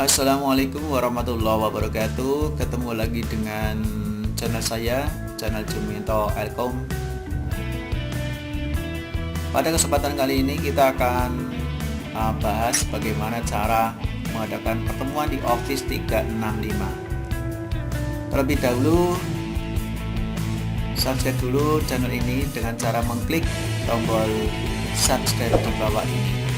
Assalamualaikum warahmatullahi wabarakatuh. Ketemu lagi dengan channel saya, channel Juminto Elkom. Pada kesempatan kali ini kita akan bahas bagaimana cara mengadakan pertemuan di Office 365. Terlebih dahulu, subscribe dulu channel ini dengan cara mengklik tombol subscribe di bawah ini.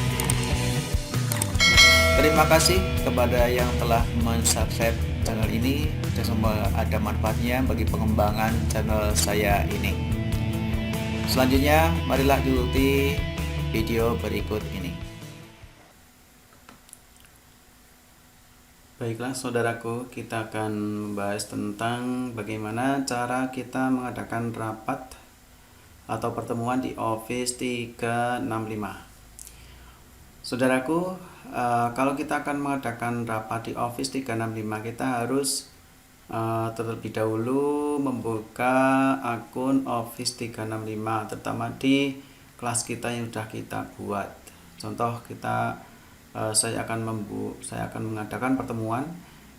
Terima kasih kepada yang telah mensubscribe channel ini dan semoga ada manfaatnya bagi pengembangan channel saya ini. Selanjutnya, marilah diikuti video berikut ini. Baiklah saudaraku, kita akan membahas tentang bagaimana cara kita mengadakan rapat atau pertemuan di Office 365. Saudaraku, kalau kita akan mengadakan rapat di Office 365, kita harus terlebih dahulu membuka akun Office 365, terutama di kelas kita yang sudah kita buat. Contoh saya akan mengadakan pertemuan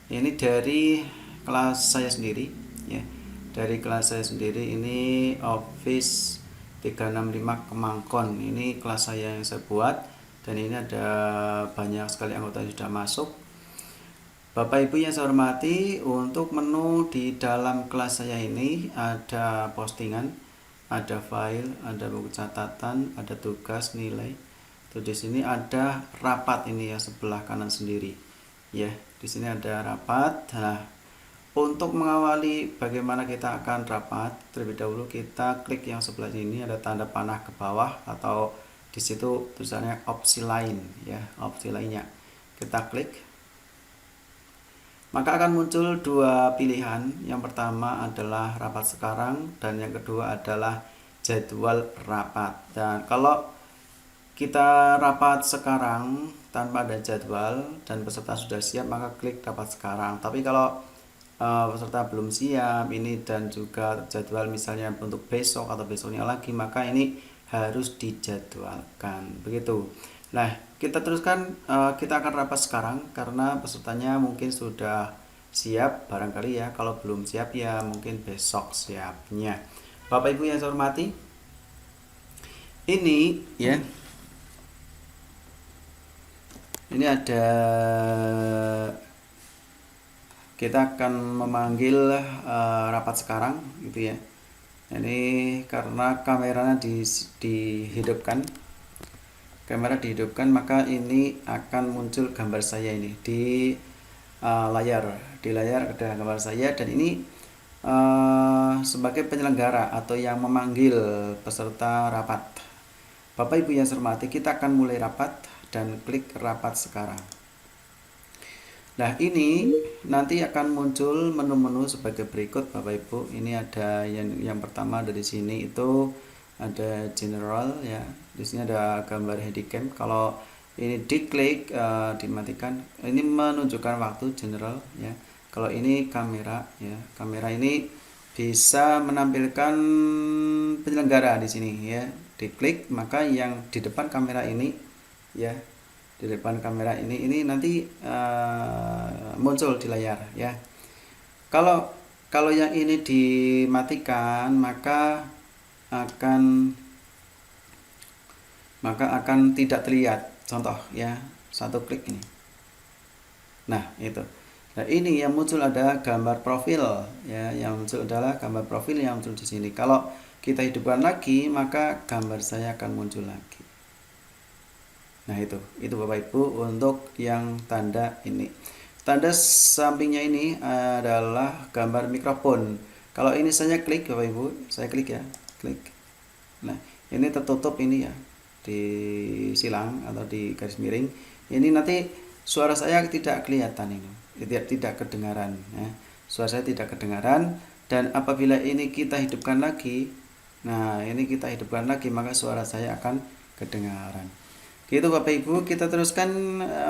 ini dari kelas saya sendiri, ya. Dari kelas saya sendiri ini Office 365 Kemangkon. Ini kelas saya yang saya buat. Dan ini ada banyak sekali anggota yang sudah masuk. Bapak Ibu yang saya hormati, untuk menu di dalam kelas saya ini ada postingan, ada file, ada buku catatan, ada tugas, nilai. Terus di sini ada rapat ini ya, sebelah kanan sendiri. Ya, di sini ada rapat. Nah, untuk mengawali bagaimana kita akan rapat, terlebih dahulu kita klik yang sebelah ini, ada tanda panah ke bawah atau di situ tulisannya opsi lain, ya, opsi lainnya. Kita klik, maka akan muncul dua pilihan. Yang pertama adalah rapat sekarang dan yang kedua adalah jadwal rapat. Dan kalau kita rapat sekarang tanpa ada jadwal dan peserta sudah siap, maka klik rapat sekarang. Tapi kalau peserta belum siap ini dan juga jadwal misalnya untuk besok atau besoknya lagi, maka ini harus dijadwalkan, begitu. Nah, kita teruskan, kita akan rapat sekarang karena pesertanya mungkin sudah siap barangkali ya. Kalau belum siap ya mungkin besok siapnya. Bapak Ibu yang saya hormati, ini ya, ini ada, kita akan memanggil rapat sekarang gitu ya. Ini karena kameranya dihidupkan, maka ini akan muncul gambar saya ini di layar. Di layar ada gambar saya dan ini sebagai penyelenggara atau yang memanggil peserta rapat. Bapak Ibu yang saya hormati, kita akan mulai rapat dan klik rapat sekarang. Nah, ini nanti akan muncul menu-menu sebagai berikut Bapak Ibu. Ini ada yang pertama dari sini itu ada general ya. Di sini ada gambar handycam. Kalau ini diklik dimatikan, ini menunjukkan waktu general ya. Kalau ini kamera ya. Kamera ini bisa menampilkan penyelenggara di sini ya. Diklik maka yang di depan kamera ini ya, di depan kamera ini nanti muncul di layar ya. Kalau yang ini dimatikan maka akan tidak terlihat. Contoh ya, satu klik ini. Nah, itu. Nah, ini yang muncul ada gambar profil ya, yang muncul adalah gambar profil yang muncul di sini. Kalau kita hidupkan lagi maka gambar saya akan muncul lagi. Nah, itu Bapak Ibu untuk yang tanda ini. Tanda sampingnya ini adalah gambar mikrofon. Kalau ini saya klik Bapak Ibu, saya klik ya, klik. Nah, ini tertutup ini ya, di silang atau di garis miring. Ini nanti suara saya tidak kelihatan ini, tidak kedengaran ya. Suara saya tidak kedengaran dan apabila ini kita hidupkan lagi, nah ini kita hidupkan lagi maka suara saya akan kedengaran. Gitu Bapak Ibu, kita teruskan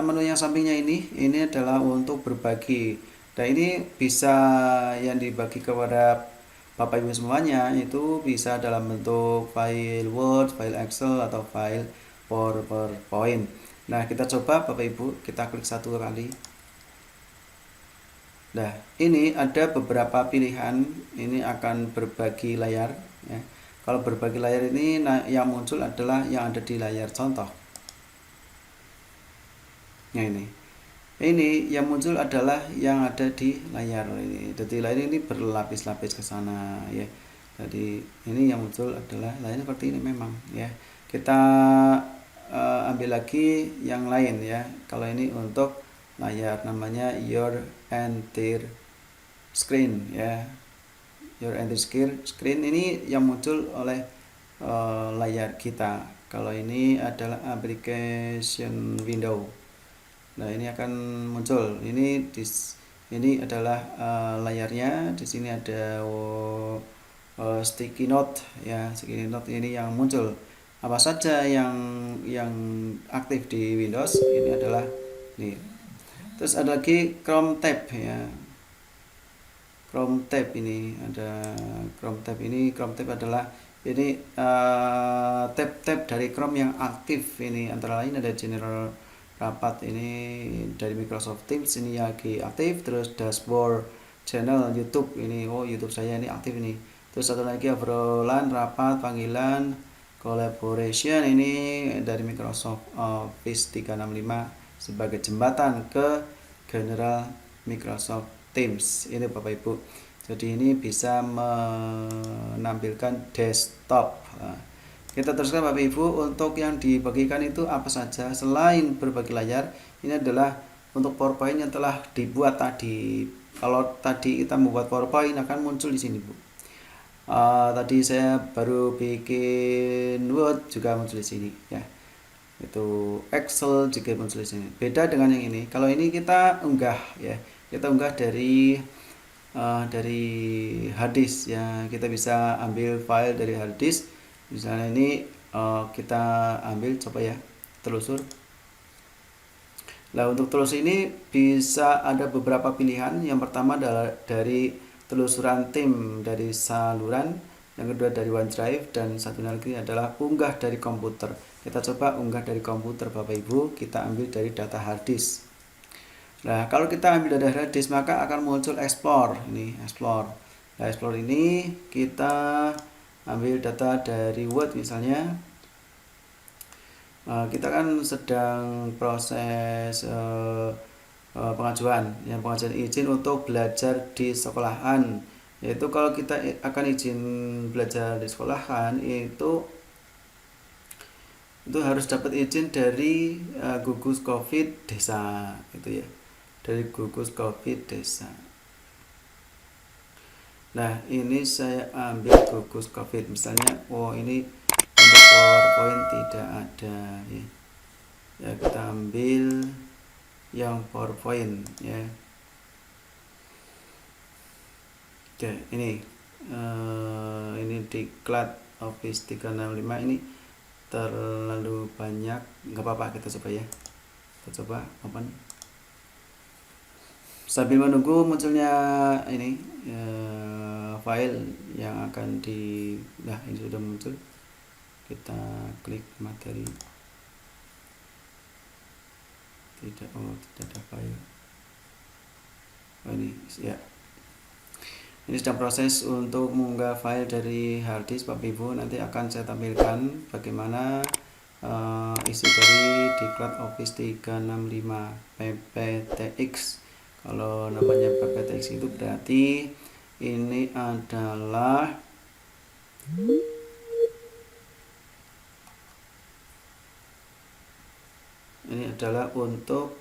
menu yang sampingnya ini. Ini adalah untuk berbagi. Dan ini bisa yang dibagi kepada Bapak Ibu semuanya itu bisa dalam bentuk file Word, file Excel atau file PowerPoint. Nah, kita coba Bapak Ibu, kita klik satu kali. Nah, ini ada beberapa pilihan, ini akan berbagi layar ya. Kalau berbagi layar ini yang muncul adalah yang ada di layar contoh. Nah, ini yang muncul adalah yang ada di layar ini. Jadi layar ini berlapis-lapis ke sana ya. Jadi ini yang muncul adalah layar seperti ini memang ya. Kita ambil lagi yang lain ya. Kalau ini untuk layar namanya your entire screen ya. Your entire screen ini yang muncul oleh layar kita. Kalau ini adalah application window. Nah, ini akan muncul. Ini adalah layarnya. Di sini ada sticky note ya. Sticky note ini yang muncul. Apa saja yang aktif di Windows ini adalah ini. Terus ada lagi Chrome tab ya. Chrome tab ini ada Chrome tab ini. Chrome tab adalah ini tab-tab dari Chrome yang aktif ini, antara lain ada general rapat ini dari Microsoft Teams ini lagi aktif, terus dashboard channel YouTube ini, YouTube saya ini aktif ini, terus satu lagi obrolan rapat panggilan collaboration ini dari Microsoft Office 365 sebagai jembatan ke general Microsoft Teams ini Bapak Ibu. Jadi ini bisa menampilkan desktop. Kita teruskan Bapak Ibu, untuk yang dibagikan itu apa saja selain berbagi layar. Ini adalah untuk PowerPoint yang telah dibuat tadi. Kalau tadi kita membuat PowerPoint akan muncul di sini Bu. Tadi saya baru bikin Word juga muncul di sini ya. Itu Excel juga muncul di sini. Beda dengan yang ini. Kalau ini kita unggah ya. Kita unggah dari hard disk ya. Kita bisa ambil file dari hard disk. Misalnya ini kita ambil, coba ya, telusur. Nah, untuk telusur ini bisa ada beberapa pilihan. Yang pertama adalah dari telusuran tim dari saluran, yang kedua dari OneDrive, dan satu lagi adalah unggah dari komputer. Kita coba unggah dari komputer Bapak Ibu, kita ambil dari data hard disk. Nah, kalau kita ambil data hard disk maka akan muncul explore. Ini explore. Nah, explore ini kita ambil data dari Word misalnya. Kita kan sedang proses pengajuan izin untuk belajar di sekolahan. Yaitu kalau kita akan izin belajar di sekolahan itu harus dapat izin dari gugus Covid desa gitu ya. Dari gugus Covid desa. Nah, ini saya ambil gugus Covid misalnya. Ini untuk PowerPoint tidak ada ya. Ya, kita ambil yang PowerPoint ya. Oke, ini diklat Office 365 ini terlalu banyak, nggak apa-apa, kita coba ya. Kita coba open. Sambil menunggu munculnya ini file yang akan ini sudah muncul. Kita klik materi. Tidak ada file. Ini ya. Ini sedang proses untuk mengunggah file dari hard disk Bapak Ibu. Nanti akan saya tampilkan bagaimana isi dari diklat Office 365 PPTX. Kalau namanya PPTX itu berarti ini adalah untuk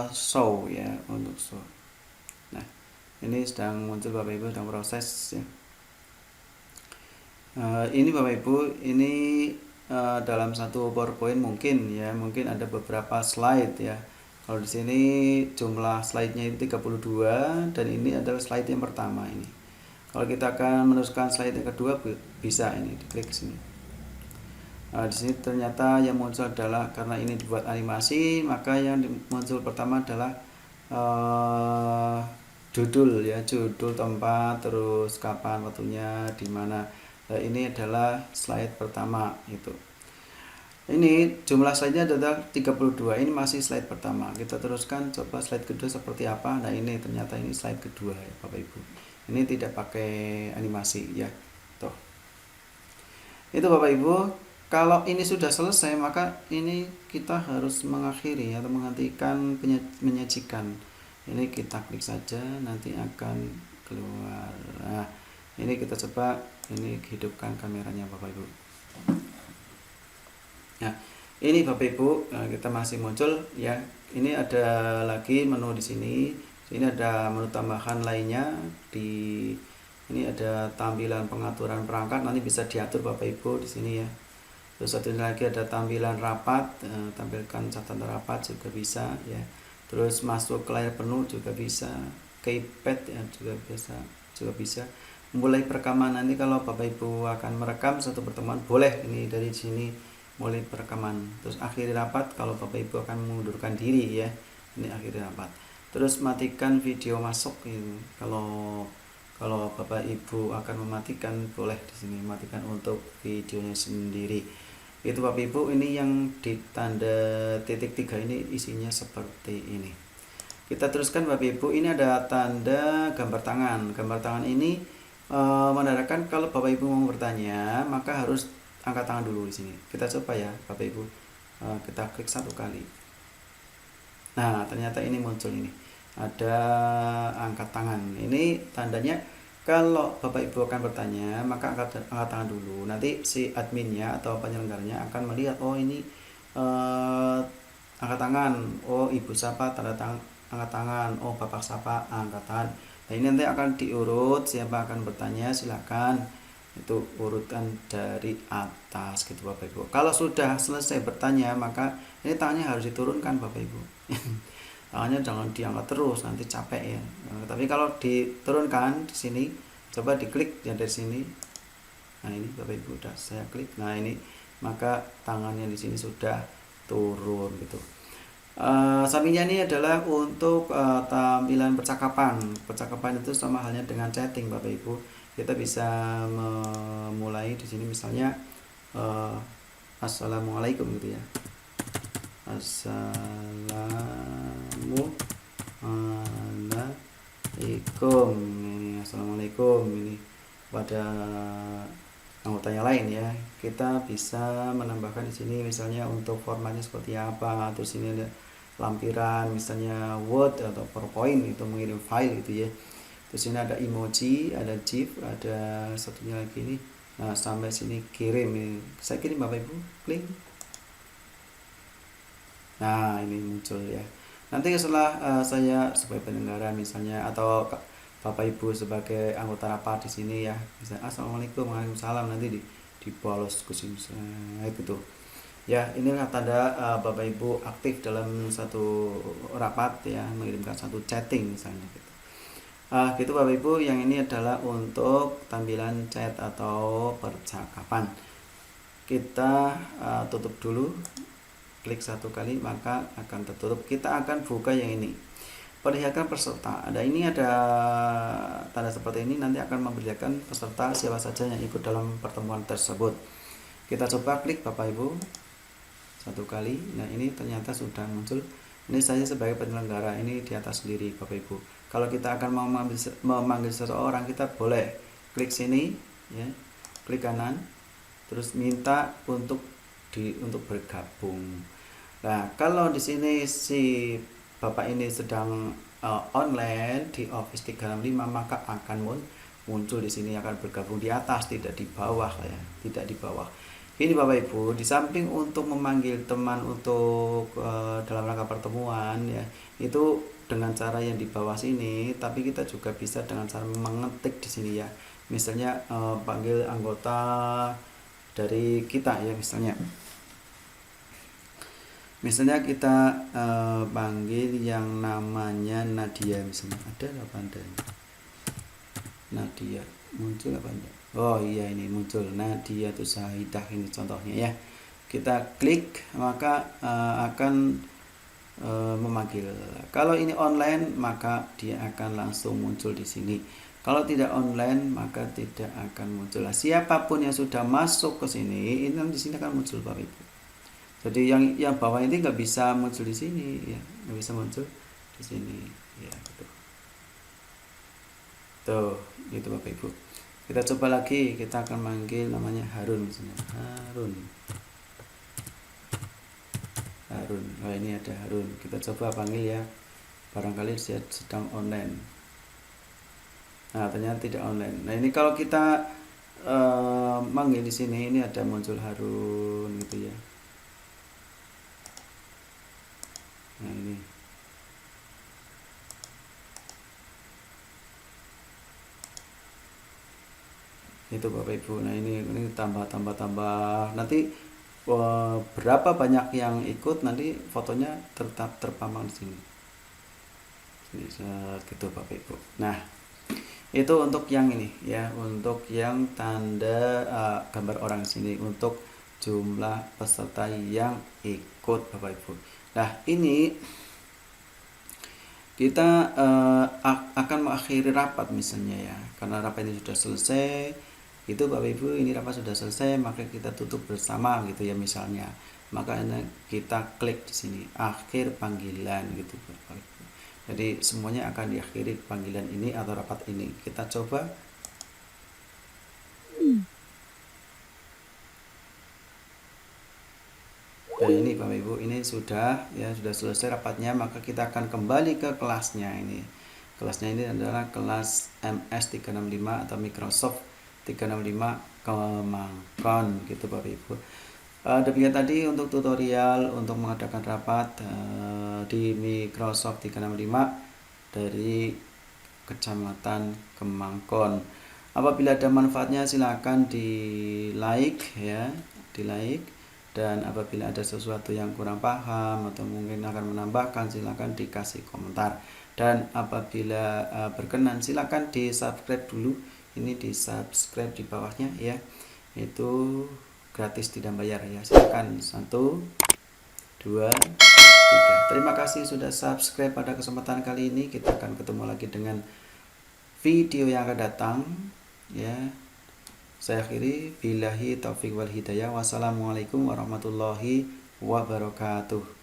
show ya, untuk show. Nah, ini sedang muncul Bapak Ibu, sedang proses ya. Ini Bapak Ibu, ini dalam satu PowerPoint mungkin ada beberapa slide ya. Kalau di sini jumlah slide-nya itu 32 dan ini adalah slide yang pertama ini. Kalau kita akan meneruskan slide yang kedua bisa ini diklik sini. Di sini ternyata yang muncul adalah karena ini dibuat animasi, maka yang muncul pertama adalah judul ya, judul tempat, terus kapan waktunya, di mana. Nah, ini adalah slide pertama itu. Ini jumlah slide-nya adalah 32. Ini masih slide pertama. Kita teruskan coba slide kedua seperti apa. Nah, ini ternyata ini slide kedua ya, Bapak Ibu. Ini tidak pakai animasi ya. Tuh. Itu Bapak Ibu. Kalau ini sudah selesai, maka ini kita harus mengakhiri atau menghentikan menyajikan. Ini kita klik saja, nanti akan keluar. Nah, ini kita coba ini hidupkan kameranya Bapak Ibu. Nah, ini Bapak Ibu, kita masih muncul ya. Ini ada lagi menu di sini. Ini ada menu tambahan lainnya di ini ada tampilan pengaturan perangkat, nanti bisa diatur Bapak Ibu di sini ya. Terus satu lagi ada tampilan rapat, tampilkan catatan rapat juga bisa ya. Terus masuk ke layar penuh juga bisa, keypad ya juga bisa. Mulai perekaman nanti kalau Bapak Ibu akan merekam satu pertemuan boleh ini dari sini mulai perekaman. Terus akhiri rapat kalau Bapak Ibu akan mengundurkan diri ya. Ini akhiri rapat. Terus matikan video masuk ini. Kalau Bapak Ibu akan mematikan boleh di sini matikan untuk videonya sendiri. Itu Bapak Ibu, ini yang di tanda titik 3 ini isinya seperti ini. Kita teruskan Bapak Ibu, ini ada tanda gambar tangan. Gambar tangan ini menandakan kalau Bapak Ibu mau bertanya, maka harus angkat tangan dulu di sini. Kita coba ya Bapak Ibu. Kita klik satu kali. Nah, ternyata ini muncul ini. Ada angkat tangan. Ini tandanya kalau Bapak Ibu akan bertanya, maka angkat tangan dulu. Nanti si adminnya atau penyelenggaranya akan melihat, oh ini angkat tangan. Oh, Ibu siapa tanda tangan angkat tangan. Oh, Bapak siapa angkat tangan. Nah, ini nanti akan diurut siapa akan bertanya, silakan. Itu urutan dari atas gitu Bapak Ibu. Kalau sudah selesai bertanya, maka ini tangannya harus diturunkan Bapak Ibu. Tangannya jangan diangkat terus, nanti capek ya. Tapi kalau diturunkan di sini, coba diklik ya dari sini. Nah, ini Bapak Ibu udah saya klik. Nah, ini maka tangannya di sini sudah turun gitu. Sampingnya ini adalah untuk tampilan percakapan. Percakapan itu sama halnya dengan chatting Bapak Ibu. Kita bisa memulai di sini misalnya assalamualaikum gitu ya. Assalamualaikum ini pada anggota yang lain ya. Kita bisa menambahkan di sini misalnya untuk formatnya seperti apa. Terus ini ada lampiran misalnya Word atau PowerPoint itu mengirim file gitu ya. Terus ini ada emoji, ada GIF, ada satunya lagi ini. Nah, sampai sini kirim ini. Saya kirim Bapak Ibu, klik. Nah, ini muncul ya. Nanti setelah saya sebagai penyelenggara misalnya atau Bapak Ibu sebagai anggota rapat di sini ya, misalnya assalamualaikum, waalaikumsalam, nanti dibalas ke sini gitu. Ya, inilah tanda Bapak Ibu aktif dalam satu rapat ya, mengirimkan satu chatting misalnya gitu. Gitu Bapak Ibu, yang ini adalah untuk tampilan chat atau percakapan. Kita tutup dulu. Klik satu kali maka akan tertutup. Kita akan buka yang ini. Perlihatkan peserta. Ini ada tanda seperti ini, nanti akan memperlihatkan peserta siapa saja yang ikut dalam pertemuan tersebut. Kita coba klik Bapak Ibu satu kali. Nah, ini ternyata sudah muncul. Ini saya sebagai penyelenggara, ini di atas sendiri Bapak Ibu. Kalau kita akan memanggil seseorang, kita boleh klik sini ya. Klik kanan. Terus minta untuk bergabung. Nah, kalau di sini si Bapak ini sedang online di Office 365, maka akan muncul di sini, akan bergabung di atas, tidak di bawah ya, tidak di bawah. Ini Bapak Ibu, di samping untuk memanggil teman untuk dalam rangka pertemuan ya, itu dengan cara yang di bawah sini, tapi kita juga bisa dengan cara mengetik di sini ya. Misalnya panggil anggota dari kita ya, misalnya kita panggil yang namanya Nadia misalnya. Ada apa Anda? Nadia muncul apa enggak? Oh iya, ini muncul Nadia Tusaidah, ini contohnya ya. Kita klik maka akan memanggil. Kalau ini online maka dia akan langsung muncul di sini. Kalau tidak online maka tidak akan muncul. Siapapun yang sudah masuk ke sini, ini di sini akan muncul Bapak Ibu. Jadi yang bawah ini nggak bisa muncul di sini ya, nggak bisa muncul di sini ya gitu. Tuh itu Bapak Ibu. Kita coba lagi, kita akan manggil namanya Harun misalnya. Harun. Oh ini ada Harun. Kita coba panggil ya. Barangkali dia sedang online. Nah ternyata tidak online. Nah ini kalau kita manggil di sini, ini ada muncul Harun gitu ya. Nah ini. Itu Bapak Ibu. Nah ini tambah. Nanti berapa banyak yang ikut, nanti fotonya tetap terpampang di sini. Gitu Bapak Ibu. Nah itu untuk yang ini ya, untuk yang tanda gambar orang sini, untuk jumlah peserta yang ikut Bapak Ibu. Nah ini kita akan mengakhiri rapat misalnya ya, karena rapat ini sudah selesai itu Bapak Ibu, ini rapat sudah selesai, maka kita tutup bersama gitu ya misalnya. Maka kita klik di sini akhir panggilan gitu Bapak Ibu. Jadi semuanya akan diakhiri panggilan ini atau rapat ini. Kita coba. Nah ini Bapak Ibu, ini sudah selesai rapatnya, maka kita akan kembali ke kelasnya ini. Kelasnya ini adalah kelas MS365 atau Microsoft 365 Kemangkon gitu Bapak Ibu. Demikian tadi untuk tutorial untuk mengadakan rapat di Microsoft 365 dari Kecamatan Kemangkon. Apabila ada manfaatnya silakan di like ya, di like, dan apabila ada sesuatu yang kurang paham atau mungkin akan menambahkan silakan dikasih komentar. Dan apabila berkenan silakan di subscribe dulu, ini di subscribe di bawahnya ya, itu gratis tidak bayar ya. Silakan 1, 2, 3. Terima kasih sudah subscribe pada kesempatan kali ini. Kita akan ketemu lagi dengan video yang akan datang ya. Saya akhiri, billahi taufiq wal hidayah. Wassalamualaikum warahmatullahi wabarakatuh.